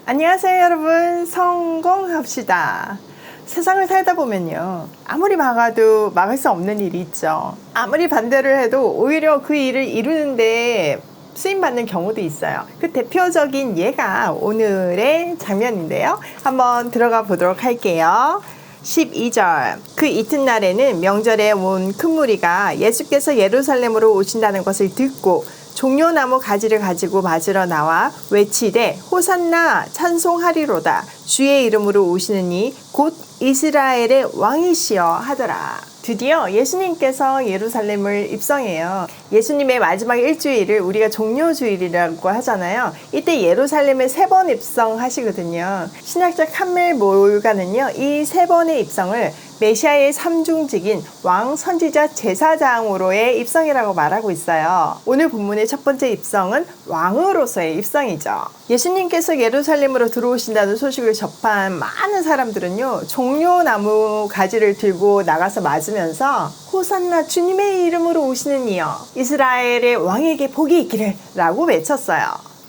안녕하세요 여러분, 성공합시다. 세상을 살다 보면요, 아무리 막아도 막을 수 없는 일이 있죠. 아무리 반대를 해도 오히려 그 일을 이루는데 쓰임받는 경우도 있어요. 그 대표적인 예가 오늘의 장면인데요, 한번 들어가 보도록 할게요. 12절. 그 이튿날에는 명절에 온 큰 무리가 예수께서 예루살렘으로 오신다는 것을 듣고 종려나무 가지를 가지고 맞으러 나와 외치되 호산나 찬송하리로다 주의 이름으로 오시는 이 곧 이스라엘의 왕이시여 하더라. 드디어 예수님께서 예루살렘을 입성해요. 예수님의 마지막 일주일을 우리가 종료주일이라고 하잖아요. 이때 예루살렘에 3번 입성하시거든요. 신학자 칸멜 몰가는요, 이 3번의 입성을 메시아의 3중직인 왕, 선지자, 제사장으로의 입성이라고 말하고 있어요. 오늘 본문의 첫 번째 입성은 왕으로서의 입성이죠. 예수님께서 예루살렘으로 들어오신다는 소식을 접한 많은 사람들은요, 종려나무 가지를 들고 나가서 맞으면서 호산나 주님의 이름으로 오시는 이여 이스라엘의 왕에게 복이 있기를 라고 외쳤어요.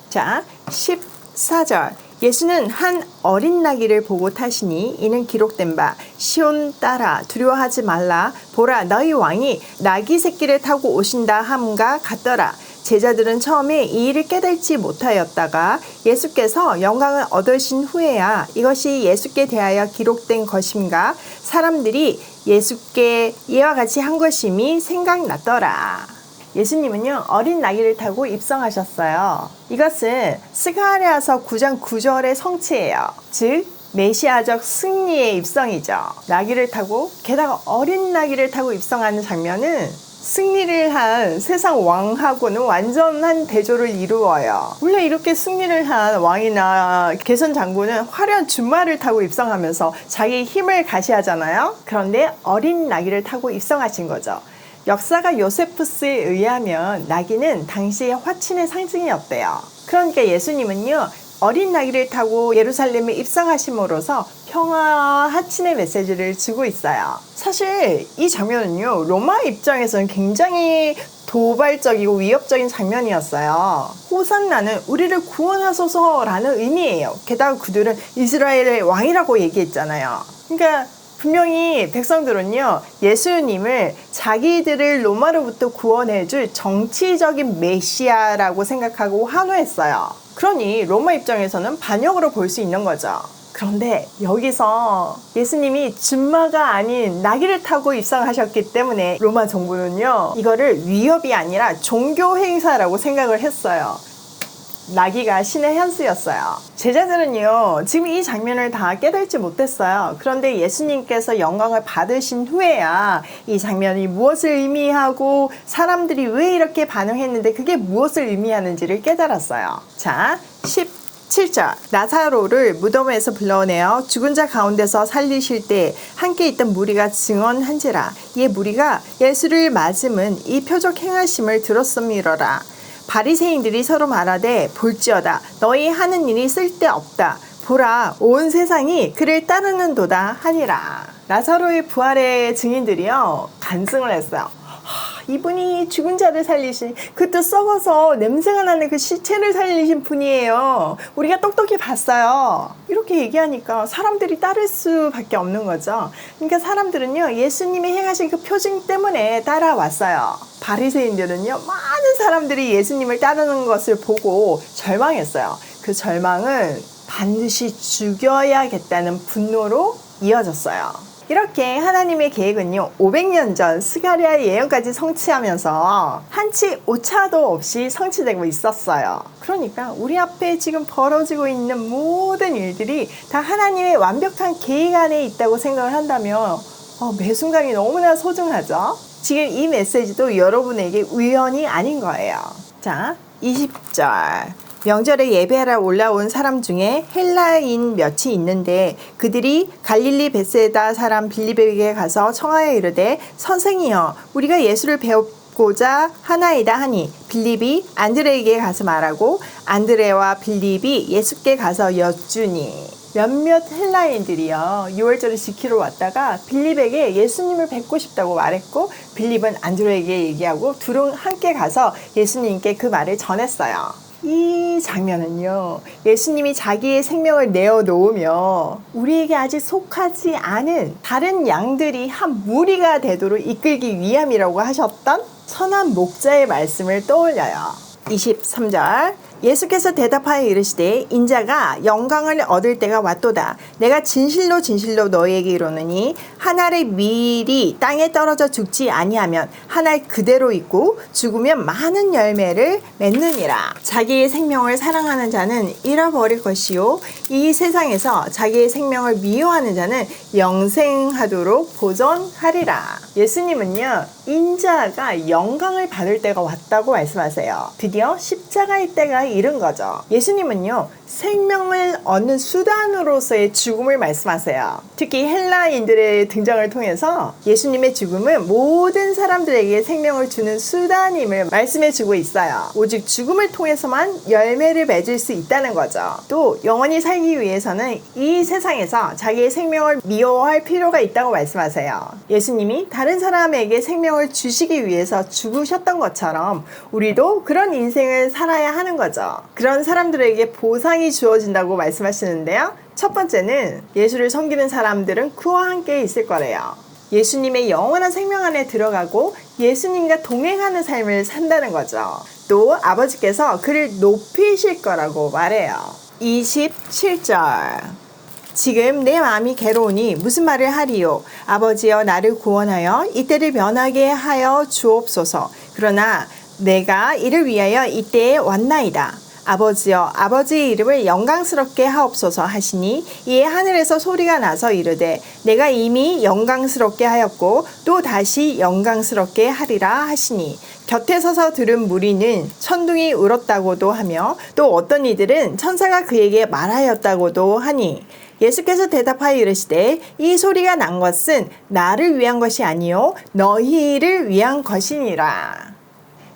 자, 14절. 예수는 한 어린 나귀를 보고 타시니 이는 기록된 바 시온 딸아 두려워하지 말라 보라 너희 왕이 나귀 새끼를 타고 오신다 함과 같더라. 제자들은 처음에 이 일을 깨닫지 못하였다가 예수께서 영광을 얻으신 후에야 이것이 예수께 대하여 기록된 것임가 사람들이 예수께 이와 같이 한 것임이 생각났더라. 예수님은요, 어린 나귀를 타고 입성하셨어요. 이것은 스가랴서 9장 9절의 성취예요. 즉 메시아적 승리의 입성이죠. 나귀를 타고, 게다가 어린 나귀를 타고 입성하는 장면은 승리를 한 세상 왕하고는 완전한 대조를 이루어요. 원래 이렇게 승리를 한 왕이나 개선 장군은 화려한 준마를 타고 입성하면서 자기 힘을 가시하잖아요. 그런데 어린 나귀를 타고 입성하신 거죠. 역사가 요세푸스에 의하면 나귀는 당시의 화친의 상징이었대요. 그러니까 예수님은요, 어린 나귀를 타고 예루살렘에 입성하심으로써 평화와 하친의 메시지를 주고 있어요. 사실 이 장면은요, 로마 입장에서는 굉장히 도발적이고 위협적인 장면이었어요. 호산나는 우리를 구원하소서라는 의미예요. 게다가 그들은 이스라엘의 왕이라고 얘기했잖아요. 그러니까 분명히 백성들은요, 예수님을 자기들을 로마로부터 구원해줄 정치적인 메시아라고 생각하고 환호했어요. 그러니 로마 입장에서는 반역으로 볼 수 있는 거죠. 그런데 여기서 예수님이 준마가 아닌 나귀를 타고 입성하셨기 때문에 로마 정부는요, 이거를 위협이 아니라 종교 행사라고 생각을 했어요. 나귀가 신의 현수였어요. 제자들은요, 지금 이 장면을 다 깨닫지 못했어요. 그런데 예수님께서 영광을 받으신 후에야 이 장면이 무엇을 의미하고 사람들이 왜 이렇게 반응했는데 그게 무엇을 의미하는지를 깨달았어요. 자, 7절. 나사로를 무덤에서 불러내어 죽은 자 가운데서 살리실 때 함께 있던 무리가 증언한지라. 이 무리가 예수를 맞음은 이 표적 행하심을 들었음이러라. 바리새인들이 서로 말하되 볼지어다 너희 하는 일이 쓸데없다. 보라 온 세상이 그를 따르는도다 하니라. 나사로의 부활의 증인들이요, 간증을 했어요. 이분이 죽은 자를 살리신, 그것도 썩어서 냄새가 나는 그 시체를 살리신 분이에요. 우리가 똑똑히 봤어요. 이렇게 얘기하니까 사람들이 따를 수밖에 없는 거죠. 그러니까 사람들은요, 예수님이 행하신 그 표징 때문에 따라왔어요. 바리새인들은요, 많은 사람들이 예수님을 따르는 것을 보고 절망했어요. 그 절망은 반드시 죽여야겠다는 분노로 이어졌어요. 이렇게 하나님의 계획은요, 500년 전 스가랴의 예언까지 성취하면서 한치 오차도 없이 성취되고 있었어요. 그러니까 우리 앞에 지금 벌어지고 있는 모든 일들이 다 하나님의 완벽한 계획 안에 있다고 생각을 한다면 매 순간이 너무나 소중하죠. 지금 이 메시지도 여러분에게 우연이 아닌 거예요. 자, 20절. 명절에 예배하러 올라온 사람 중에 헬라인 몇이 있는데 그들이 갈릴리 벳세다 사람 빌립에게 가서 청하여 이르되 선생이여 우리가 예수를 배우고자 하나이다 하니 빌립이 안드레에게 가서 말하고 안드레와 빌립이 예수께 가서 여쭈니. 몇몇 헬라인들이요, 6월절을 지키러 왔다가 빌립에게 예수님을 뵙고 싶다고 말했고 빌립은 안드레에게 얘기하고 둘은 함께 가서 예수님께 그 말을 전했어요. 이 장면은요, 예수님이 자기의 생명을 내어놓으며 우리에게 아직 속하지 않은 다른 양들이 한 무리가 되도록 이끌기 위함이라고 하셨던 선한 목자의 말씀을 떠올려요. 23절, 예수께서 대답하여 이르시되 인자가 영광을 얻을 때가 왔도다. 내가 진실로 진실로 너희에게 이르노니 한 알의 밀이 땅에 떨어져 죽지 아니하면 한 알 그대로 있고 죽으면 많은 열매를 맺느니라. 자기의 생명을 사랑하는 자는 잃어버릴 것이요 이 세상에서 자기의 생명을 미워하는 자는 영생하도록 보존하리라. 예수님은요, 인자가 영광을 받을 때가 왔다고 말씀하세요. 드디어 십자가의 때가 이른 거죠. 예수님은요, 생명을 얻는 수단으로서의 죽음을 말씀하세요. 특히 헬라인들의 등장을 통해서 예수님의 죽음은 모든 사람들에게 생명을 주는 수단임을 말씀해 주고 있어요. 오직 죽음을 통해서만 열매를 맺을 수 있다는 거죠. 또 영원히 살기 위해서는 이 세상에서 자기의 생명을 미워할 필요가 있다고 말씀하세요. 예수님이 다른 사람에게 생명을 주시기 위해서 죽으셨던 것처럼 우리도 그런 인생을 살아야 하는 거죠. 그런 사람들에게 보상이 주어진다고 말씀하시는데요. 첫 번째는 예수를 섬기는 사람들은 그와 함께 있을 거래요. 예수님의 영원한 생명 안에 들어가고 예수님과 동행하는 삶을 산다는 거죠. 또 아버지께서 그를 높이실 거라고 말해요. 27절, 지금 내 마음이 괴로우니 무슨 말을 하리요. 아버지여 나를 구원하여 이때를 면하게 하여 주옵소서. 그러나 내가 이를 위하여 이때에 왔나이다. 아버지여 아버지의 이름을 영광스럽게 하옵소서 하시니 이에 하늘에서 소리가 나서 이르되 내가 이미 영광스럽게 하였고 또 다시 영광스럽게 하리라 하시니 곁에 서서 들은 무리는 천둥이 울었다고도 하며 또 어떤 이들은 천사가 그에게 말하였다고도 하니 예수께서 대답하여 이르시되 이 소리가 난 것은 나를 위한 것이 아니요 너희를 위한 것이니라.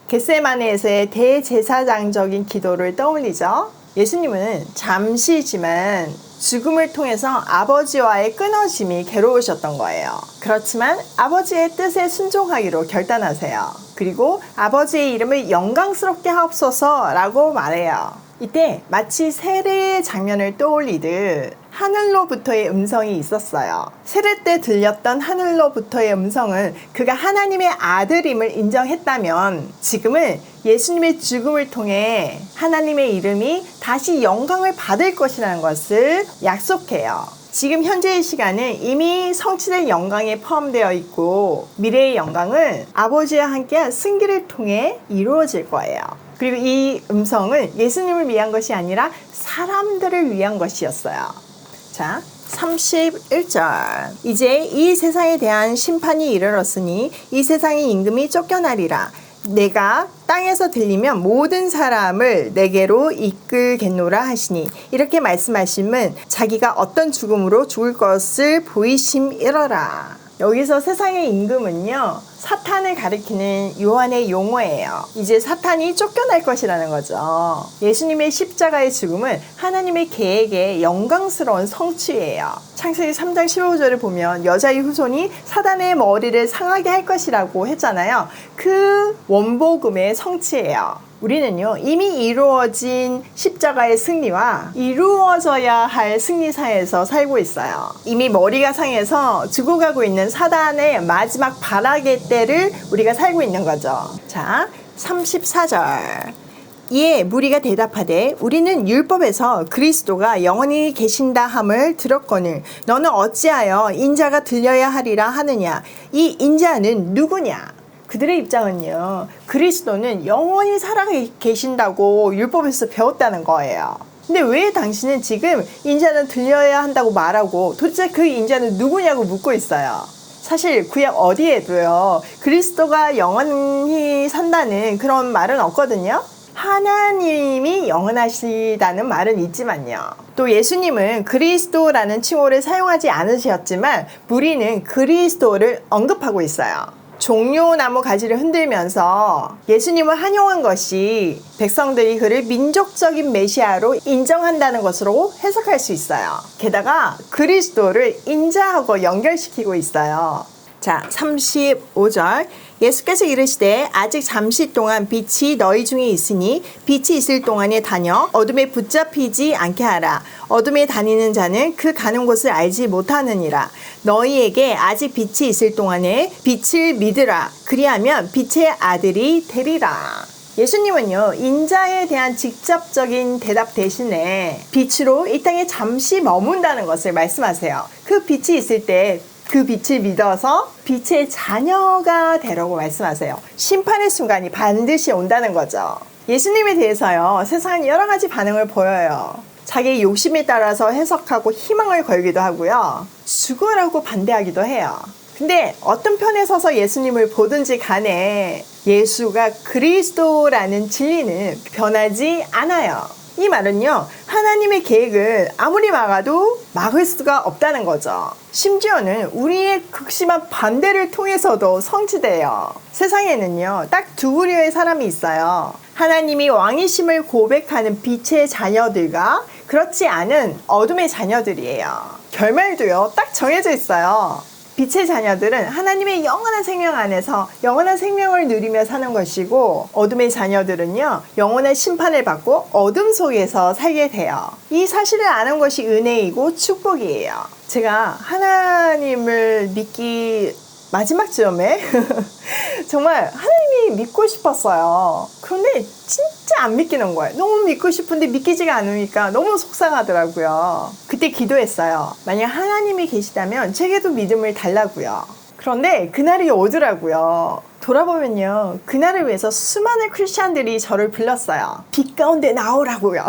겟세마네에서의 대제사장적인 기도를 떠올리죠. 예수님은 잠시지만 죽음을 통해서 아버지와의 끊어짐이 괴로우셨던 거예요. 그렇지만 아버지의 뜻에 순종하기로 결단하세요. 그리고 아버지의 이름을 영광스럽게 하옵소서라고 말해요. 이때 마치 세례의 장면을 떠올리듯 하늘로부터의 음성이 있었어요. 세례 때 들렸던 하늘로부터의 음성은 그가 하나님의 아들임을 인정했다면 지금은 예수님의 죽음을 통해 하나님의 이름이 다시 영광을 받을 것이라는 것을 약속해요. 지금 현재의 시간은 이미 성취된 영광에 포함되어 있고 미래의 영광은 아버지와 함께한 승기를 통해 이루어질 거예요. 그리고 이 음성은 예수님을 위한 것이 아니라 사람들을 위한 것이었어요. 자, 31절, 이제 이 세상에 대한 심판이 이르렀으니 이 세상의 임금이 쫓겨나리라. 내가 땅에서 들리면 모든 사람을 내게로 이끌겠노라 하시니 이렇게 말씀하심은 자기가 어떤 죽음으로 죽을 것을 보이심이러라. 여기서 세상의 임금은요, 사탄을 가리키는 요한의 용어예요. 이제 사탄이 쫓겨날 것이라는 거죠. 예수님의 십자가의 죽음은 하나님의 계획의 영광스러운 성취예요. 창세기 3장 15절을 보면 여자의 후손이 사단의 머리를 상하게 할 것이라고 했잖아요. 그 원복음의 성취예요. 우리는요, 이미 이루어진 십자가의 승리와 이루어져야 할 승리사에서 살고 있어요. 이미 머리가 상해서 죽어가고 있는 사단의 마지막 발악의 때를 우리가 살고 있는 거죠. 자, 34절. 이에 무리가 대답하되 우리는 율법에서 그리스도가 영원히 계신다 함을 들었거늘 너는 어찌하여 인자가 들려야 하리라 하느냐. 이 인자는 누구냐? 그들의 입장은요, 그리스도는 영원히 살아 계신다고 율법에서 배웠다는 거예요. 근데 왜 당신은 지금 인자는 들려야 한다고 말하고 도대체 그 인자는 누구냐고 묻고 있어요. 사실 구약 어디에도요, 그리스도가 영원히 산다는 그런 말은 없거든요. 하나님이 영원하시다는 말은 있지만요. 또 예수님은 그리스도라는 칭호를 사용하지 않으셨지만 무리는 그리스도를 언급하고 있어요. 종려나무 가지를 흔들면서 예수님을 환영한 것이 백성들이 그를 민족적인 메시아로 인정한다는 것으로 해석할 수 있어요. 게다가 그리스도를 인자하고 연결시키고 있어요. 자, 35절. 예수께서 이르시되 아직 잠시 동안 빛이 너희 중에 있으니 빛이 있을 동안에 다녀 어둠에 붙잡히지 않게 하라. 어둠에 다니는 자는 그 가는 곳을 알지 못하느니라. 너희에게 아직 빛이 있을 동안에 빛을 믿으라. 그리하면 빛의 아들이 되리라. 예수님은요, 인자에 대한 직접적인 대답 대신에 빛으로 이 땅에 잠시 머문다는 것을 말씀하세요. 그 빛이 있을 때 그 빛을 믿어서 빛의 자녀가 되라고 말씀하세요. 심판의 순간이 반드시 온다는 거죠. 예수님에 대해서요, 세상은 여러 가지 반응을 보여요. 자기의 욕심에 따라서 해석하고 희망을 걸기도 하고요. 죽으라고 반대하기도 해요. 근데 어떤 편에 서서 예수님을 보든지 간에 예수가 그리스도라는 진리는 변하지 않아요. 이 말은요, 하나님의 계획을 아무리 막아도 막을 수가 없다는 거죠. 심지어는 우리의 극심한 반대를 통해서도 성취돼요. 세상에는요, 딱 두 부류의 사람이 있어요. 하나님이 왕이심을 고백하는 빛의 자녀들과 그렇지 않은 어둠의 자녀들이에요. 결말도요, 딱 정해져 있어요. 빛의 자녀들은 하나님의 영원한 생명 안에서 영원한 생명을 누리며 사는 것이고, 어둠의 자녀들은요, 영원한 심판을 받고 어둠 속에서 살게 돼요. 이 사실을 아는 것이 은혜이고 축복이에요. 제가 하나님을 믿기 마지막 즈음에 정말 하나님이 믿고 싶었어요. 그런데 진짜 안 믿기는 거예요. 너무 믿고 싶은데 믿기지가 않으니까 너무 속상하더라고요. 그때 기도했어요. 만약 하나님이 계시다면 제게도 믿음을 달라고요. 그런데 그날이 오더라고요. 돌아보면요, 그날을 위해서 수많은 크리스찬들이 저를 불렀어요. 빛 가운데 나오라고요.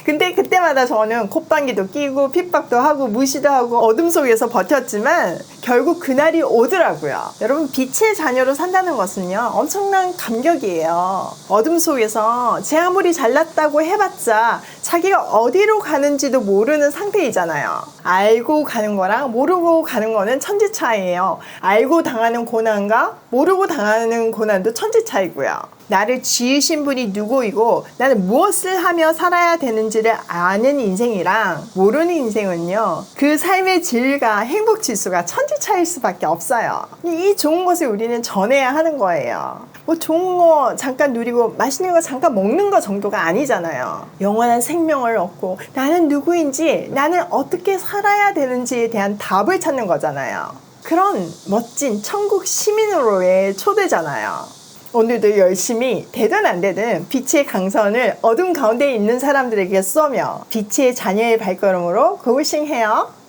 근데 그때마다 저는 콧방귀도 끼고 핍박도 하고 무시도 하고 어둠 속에서 버텼지만 결국 그날이 오더라고요. 여러분, 빛의 자녀로 산다는 것은요, 엄청난 감격이에요. 어둠 속에서 제 아무리 잘났다고 해봤자 자기가 어디로 가는지도 모르는 상태이잖아요. 알고 가는 거랑 모르고 가는 거는 천지 차이예요. 알고 당하는 고난과 모르고 당하는 고난도 천지 차이고요. 나를 지으신 분이 누구이고 나는 무엇을 하며 살아야 되는지를 아는 인생이랑 모르는 인생은요, 그 삶의 질과 행복 지수가 천지 차이일 수밖에 없어요. 이 좋은 것을 우리는 전해야 하는 거예요. 뭐 좋은 거 잠깐 누리고 맛있는 거 잠깐 먹는 거 정도가 아니잖아요. 영원한 생명을 얻고 나는 누구인지, 나는 어떻게 살아야 되는지에 대한 답을 찾는 거잖아요. 그런 멋진 천국 시민으로의 초대잖아요. 오늘도 열심히 되든 안 되든 빛의 강선을 어둠 가운데 있는 사람들에게 쏘며 빛의 자녀의 발걸음으로 고고싱해요.